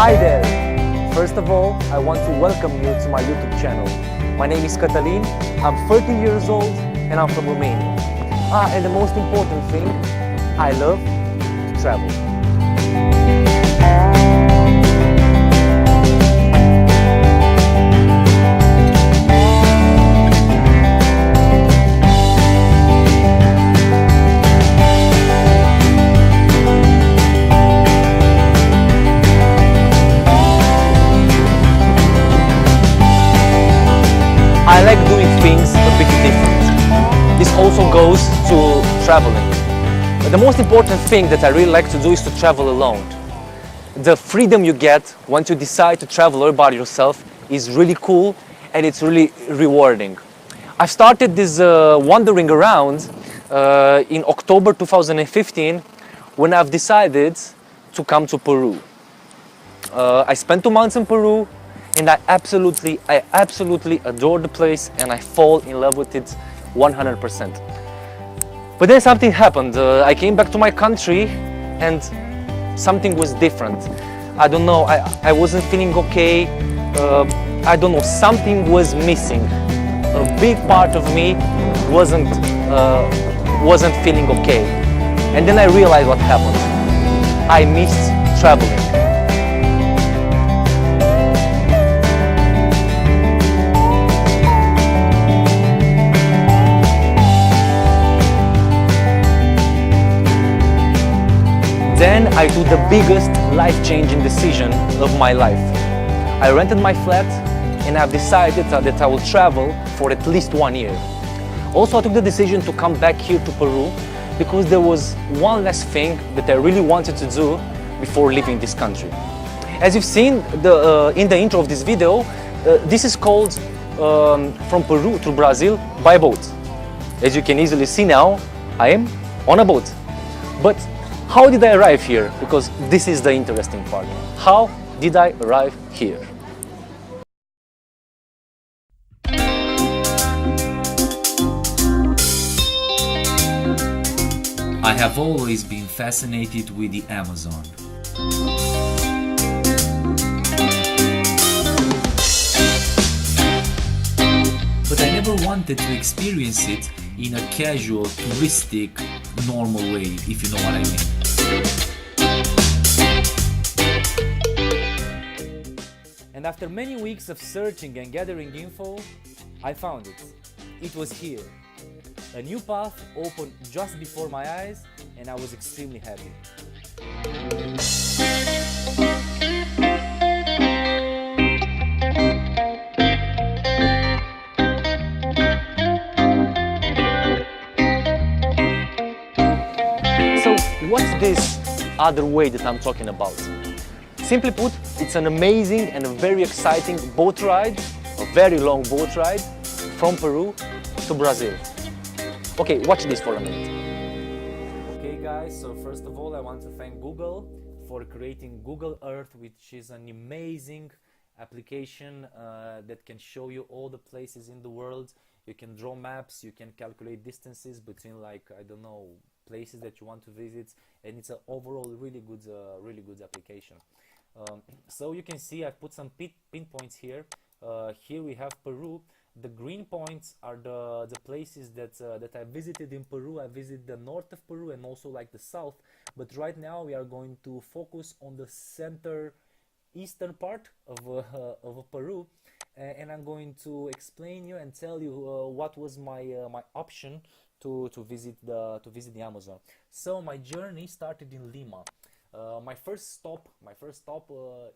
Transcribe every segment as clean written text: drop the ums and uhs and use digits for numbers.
Hi there! First of all, I want to welcome you to my YouTube channel. My name is Cătălin, I'm 30 years old and I'm from Romania. And the most important thing, I love to travel. I like doing things a bit different. This also goes to traveling. But the most important thing that I really like to do is to travel alone. The freedom you get once you decide to travel all by yourself is really cool and it's really rewarding. I started this wandering around in October 2015 when I've decided to come to Peru. I spent 2 months in Peru and I absolutely adore the place and I fall in love with it 100%. But then something happened. I came back to my country and something was different. I don't know, I wasn't feeling okay. I don't know, something was missing. A big part of me wasn't feeling okay. And then I realized what happened. I missed traveling. Then I took the biggest life-changing decision of my life. I rented my flat and I've decided that I will travel for at least 1 year. Also, I took the decision to come back here to Peru because there was one last thing that I really wanted to do before leaving this country. As you've seen in the intro of this video, this is called from Peru to Brazil by boat. As you can easily see now, I am on a boat. But how did I arrive here? Because this is the interesting part. How did I arrive here? I have always been fascinated with the Amazon. But I never wanted to experience it in a casual, touristic, normal way, if you know what I mean. And after many weeks of searching and gathering info, I found it. It was here. A new path opened just before my eyes and I was extremely happy. So what's this other way that I'm talking about? Simply put, it's an amazing and a very exciting boat ride, a very long boat ride from Peru to Brazil. Okay, watch this for a minute. Okay guys, so first of all I want to thank Google for creating Google Earth, which is an amazing application that can show you all the places in the world. You can draw maps, you can calculate distances between, like, I don't know, places that you want to visit, and it's an overall really good application. So you can see I've put some pinpoints here. Here we have Peru. The green points are the places that I visited in Peru. I visited the north of Peru and also like the south, but right now we are going to focus on the eastern part of Peru, and I'm going to explain you and tell you what was my option to visit the Amazon. So my journey started in Lima. My first stop,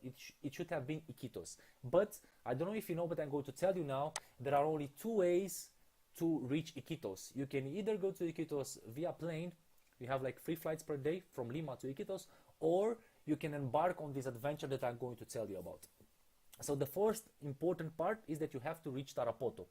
it should have been Iquitos. But I don't know if you know, but I'm going to tell you now, there are only 2 ways to reach Iquitos. You can either go to Iquitos via plane, you have like 3 flights per day from Lima to Iquitos, or you can embark on this adventure that I'm going to tell you about. So the first important part is that you have to reach Tarapoto.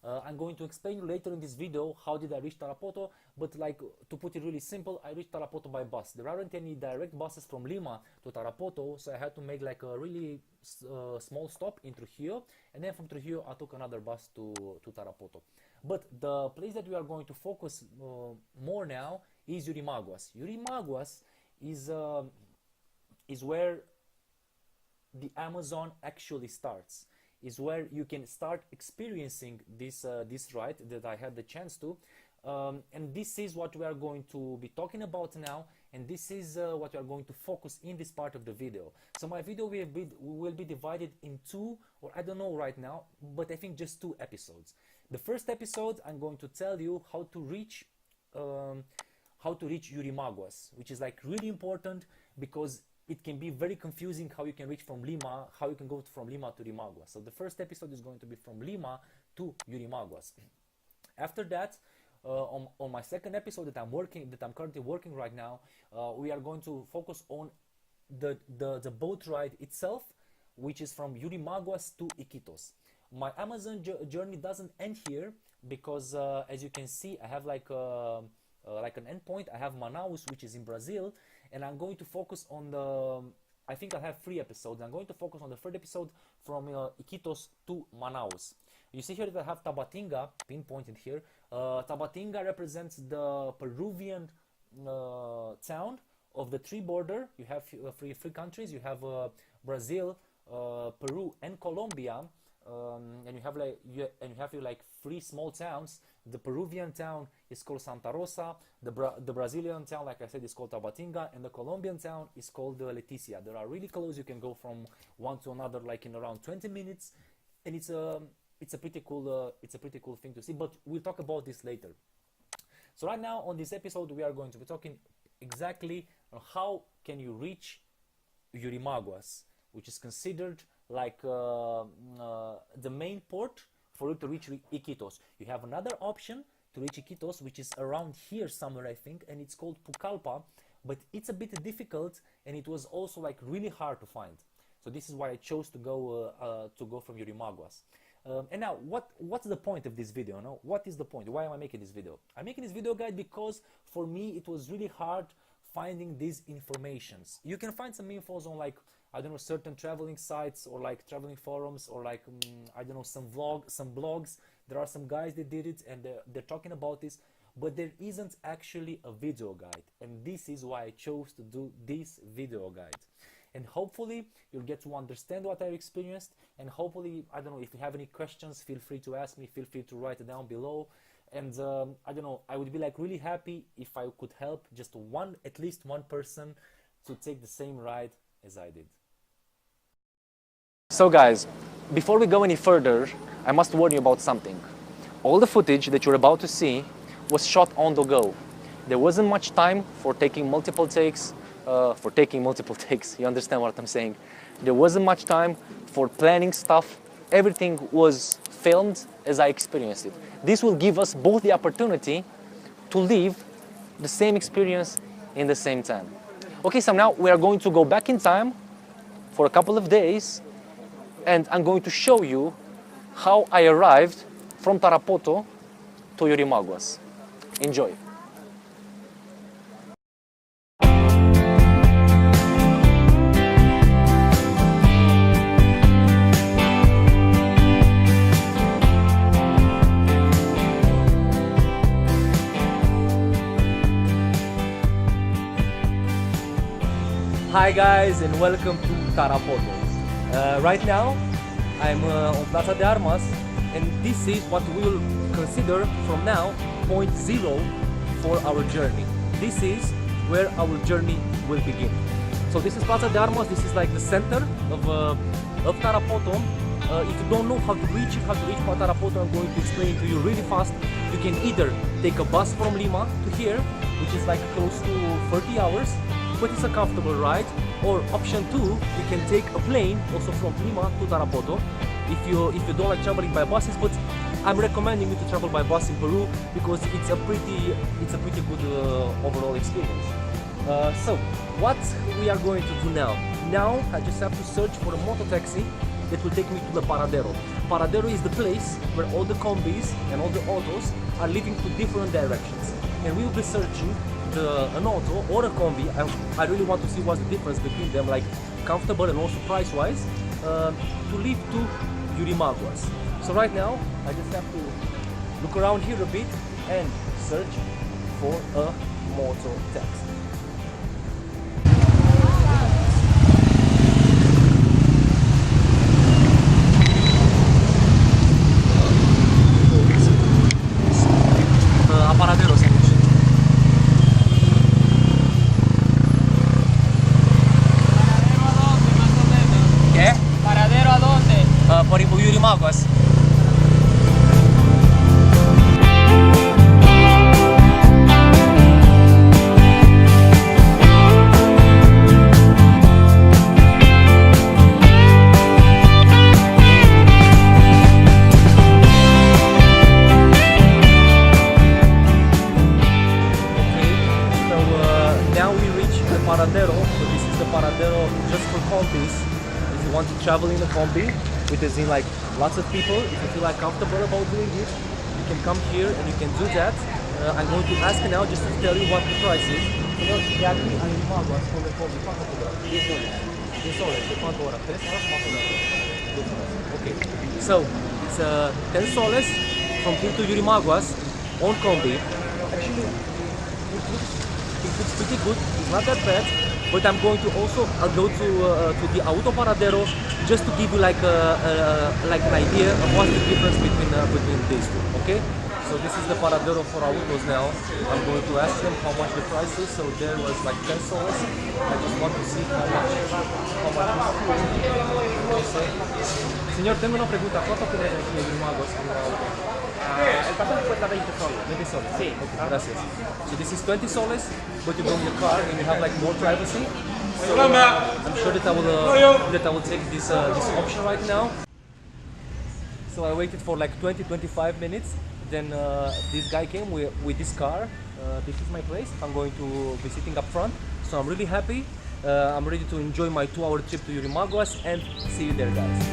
I'm going to explain you later in this video how did I reach Tarapoto, but like to put it really simple, I reached Tarapoto by bus. There aren't any direct buses from Lima to Tarapoto, so I had to make like a really small stop in Trujillo, and then from Trujillo I took another bus to Tarapoto. But the place that we are going to focus more now is Yurimaguas. Yurimaguas is where the Amazon actually starts, is where you can start experiencing this this ride that I had the chance to. And this is what we are going to be talking about now, and this is what we are going to focus in this part of the video. So my video will be divided in two, or I don't know right now, but I think just 2 episodes. The first episode, I'm going to tell you how to reach Yurimaguas, which is like really important because it can be very confusing how you can reach from Lima, how you can go from Lima to Yurimaguas. So the first episode is going to be from Lima to Yurimaguas. After that, on my second episode that I'm currently working right now, we are going to focus on the boat ride itself, which is from Yurimaguas to Iquitos. My Amazon journey doesn't end here because as you can see, I have like an endpoint. I have Manaus, which is in Brazil, and I'm going to focus on I think I have 3 episodes. I'm going to focus on the 3rd episode from Iquitos to Manaus. You see here that I have Tabatinga pinpointed here. Tabatinga represents the Peruvian town of the 3 border. You have 3 countries. You have Brazil, Peru, and Colombia, and you have like 3 small towns. The Peruvian town is called Santa Rosa. The Brazilian town, like I said, is called Tabatinga, and the Colombian town is called Leticia. They are really close. You can go from one to another like in around 20 minutes, and it's a pretty cool thing to see, but we'll talk about this later. So right now on this episode we are going to be talking exactly on how can you reach Yurimaguas, which is considered like the main port for you to reach Iquitos. You have another option to reach Iquitos, which is around here somewhere, I think, and it's called Pucallpa, but it's a bit difficult and it was also like really hard to find. So this is why I chose to go from Yurimaguas. And now, what's the point of this video? No? What is the point? Why am I making this video? I'm making this video, guys, because for me it was really hard finding these informations. You can find some infos on like, I don't know, certain traveling sites or like traveling forums or like, I don't know, some blogs. There are some guys that did it and they're talking about this, but there isn't actually a video guide. And this is why I chose to do this video guide. And hopefully you'll get to understand what I've experienced, and hopefully, I don't know, if you have any questions, feel free to ask me, feel free to write it down below. And I don't know, I would be like really happy if I could help just at least one person to take the same ride as I did. So guys, before we go any further, I must warn you about something. All the footage that you're about to see was shot on the go. There wasn't much time for taking multiple takes, you understand what I'm saying? There wasn't much time for planning stuff. Everything was filmed as I experienced it. This will give us both the opportunity to live the same experience in the same time. Okay, so now we are going to go back in time for a couple of days, and I'm going to show you how I arrived from Tarapoto to Yurimaguas. Enjoy. Hi guys, and welcome to Tarapoto. Right now I'm on Plaza de Armas, and this is what we will consider from now point 0 for our journey. This is where our journey will begin. So this is Plaza de Armas. This is like the center of Tarapoto. If you don't know how to reach Tarapoto, I'm going to explain it to you really fast. You can either take a bus from Lima to here, which is like close to 30 hours, but it's a comfortable ride. Or option 2, you can take a plane also from Lima to Tarapoto if you don't like traveling by buses, but I'm recommending you to travel by bus in Peru because it's a pretty good overall experience. So what we are going to do now? Now I just have to search for a moto taxi that will take me to the Paradero. Paradero is the place where all the combis and all the autos are leaving to different directions, and we will be searching an auto or a combi. I really want to see what's the difference between them, like comfortable and also price-wise, to leave to Yurimaguas. So right now, I just have to look around here a bit and search for a moto taxi. Yurimaguas. Paradero, so this is the Paradero just for combis. If you want to travel in a combi, which is in like lots of people, if you feel like comfortable about doing it, you can come here and you can do that. I'm going to ask now just to tell you what the price is. Señor, de aquí a Yurimaguas con el combi, ¿cuánto cobra? 10 dólares. 10 dólares, ¿de cuánto hora? 3 horas, 4 horas. 2 horas. Okay, so it's 10 soles from here to Yurimaguas on combi. Actually, it looks pretty good. It's not that bad, but I'm going to also go to the Auto Paradero just to give you like an idea of what's the difference between these two. Okay, so this is the Paradero for Autos now. I'm going to ask them how much the price is. So there was like 10 soles. I just want to see how much Señor, tengo una pregunta. ¿Cuánto tiene aquí el Yurimaguas? El pasaje cuesta 20 soles. 20 soles. Sí. Okay, gracias. So this is 20 soles, but you go in your car and you have like more privacy. So I'm sure that I will take this option right now. So I waited for like 20-25 minutes. Then this guy came with this car. This is my place. I'm going to be sitting up front. So I'm really happy. I'm ready to enjoy my 2-hour trip to Yurimaguas and see you there, guys.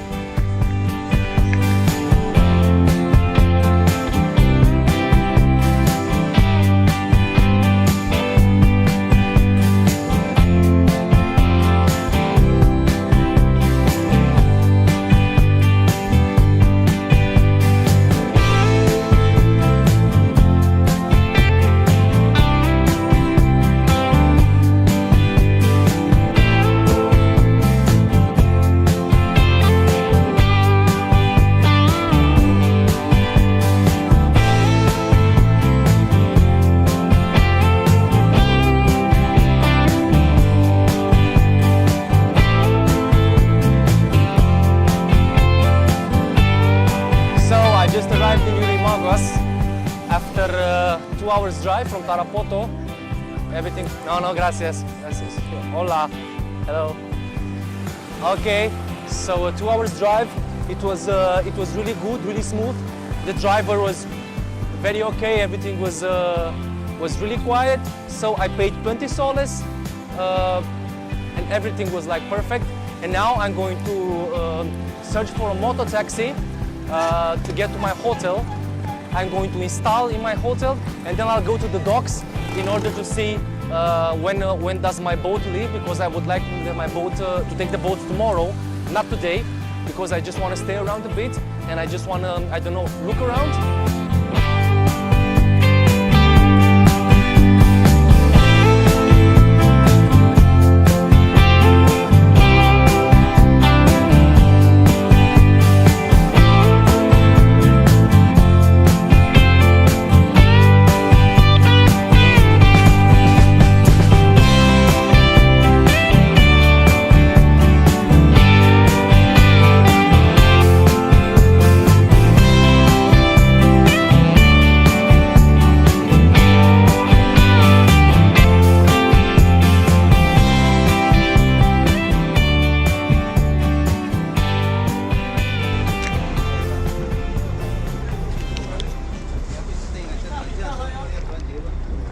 Just arrived in Yurimaguas after 2 hours drive from Tarapoto. Everything, no, gracias. Hola, hello. Okay, so a 2 hours drive. It was really good, really smooth. The driver was very okay. Everything was really quiet. So I paid 20 soles, and everything was like perfect. And now I'm going to search for a moto taxi to get to my hotel. I'm going to install in my hotel, and then I'll go to the docks in order to see when does my boat leave, because I would like my boat to take the boat tomorrow, not today, because I just want to stay around a bit and I just want to, I don't know, look around.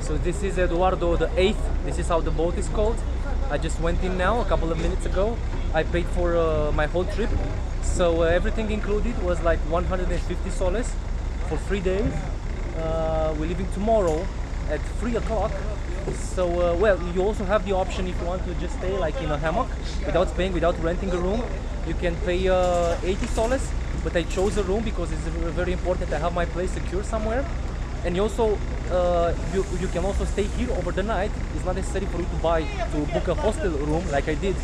So this is Eduardo the 8th. This is how the boat is called. I just went in now a couple of minutes ago. I paid for my whole trip. So everything included was like 150 soles for 3 days. We're leaving tomorrow at 3 o'clock. So well, you also have the option, if you want to just stay like in a hammock without paying, without renting a room, you can pay 80 soles. But I chose a room because it's very important to have my place secure somewhere. And you also you can also stay here over the night. It's not necessary for you to book a hostel room like I did,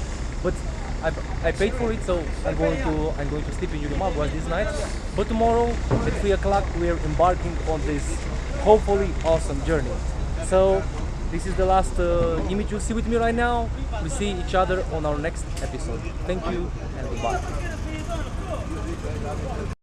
but I paid for it, so I'm going to sleep in Yurimaguas this night. But tomorrow at 3 o'clock we're embarking on this hopefully awesome journey. So this is the last image you see with me right now. We see each other on our next episode. Thank you and goodbye. Gracias.